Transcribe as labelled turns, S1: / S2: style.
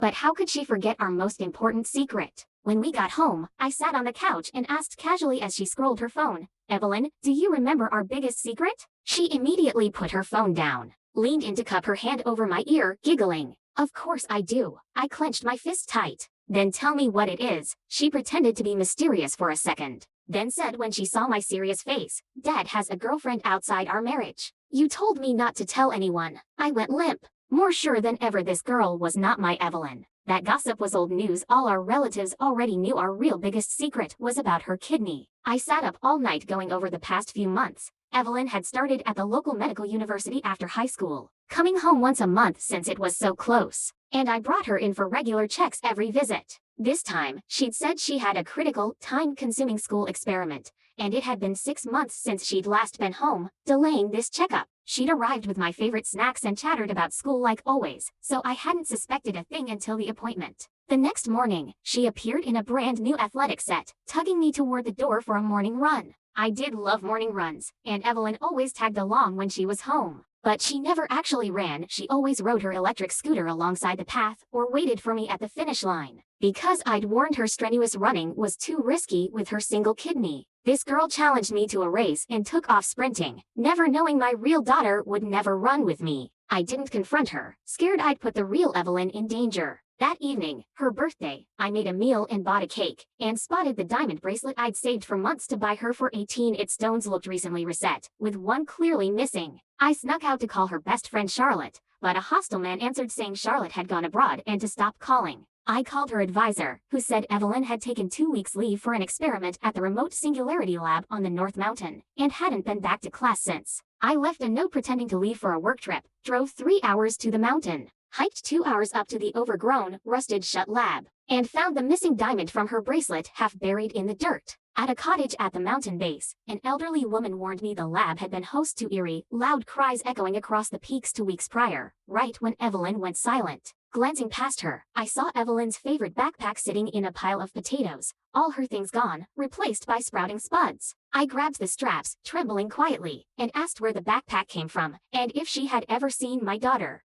S1: But how could she forget our most important secret? When we got home, I sat on the couch and asked casually as she scrolled her phone, "Evelyn, do you remember our biggest secret?" She immediately put her phone down, leaned in to cup her hand over my ear, giggling. "Of course I do." I clenched my fist tight. "Then tell me what it is." She pretended to be mysterious for a second, then said when she saw my serious face, "Dad has a girlfriend outside our marriage. You told me not to tell anyone." I went limp, more sure than ever this girl was not my Evelyn. That gossip was old news. All our relatives already knew our real biggest secret was about her kidney. I sat up all night going over the past few months. Evelyn had started at the local medical university after high school, coming home once a month since it was so close, and I brought her in for regular checks every visit. This time, she'd said she had a critical, time-consuming school experiment, and it had been 6 months since she'd last been home, delaying this checkup. She'd arrived with my favorite snacks and chattered about school like always, so I hadn't suspected a thing until the appointment. The next morning, she appeared in a brand new athletic set, tugging me toward the door for a morning run. I did love morning runs, and Evelyn always tagged along when she was home. But she never actually ran. She always rode her electric scooter alongside the path or waited for me at the finish line. Because I'd warned her strenuous running was too risky with her single kidney, this girl challenged me to a race and took off sprinting, never knowing my real daughter would never run with me. I didn't confront her, scared I'd put the real Evelyn in danger. That evening, her birthday, I made a meal and bought a cake, and spotted the diamond bracelet I'd saved for months to buy her for 18. Its stones looked recently reset, with one clearly missing. I snuck out to call her best friend Charlotte, but a hostile man answered saying Charlotte had gone abroad and to stop calling. I called her advisor, who said Evelyn had taken 2 weeks leave for an experiment at the remote Singularity Lab on the North Mountain, and hadn't been back to class since. I left a note pretending to leave for a work trip, drove 3 hours to the mountain, hiked 2 hours up to the overgrown, rusted-shut lab, and found the missing diamond from her bracelet half buried in the dirt. At a cottage at the mountain base, an elderly woman warned me the lab had been host to eerie, loud cries echoing across the peaks 2 weeks prior, right when Evelyn went silent. Glancing past her, I saw Evelyn's favorite backpack sitting in a pile of potatoes, all her things gone, replaced by sprouting spuds. I grabbed the straps, trembling quietly, and asked where the backpack came from, and if she had ever seen my daughter.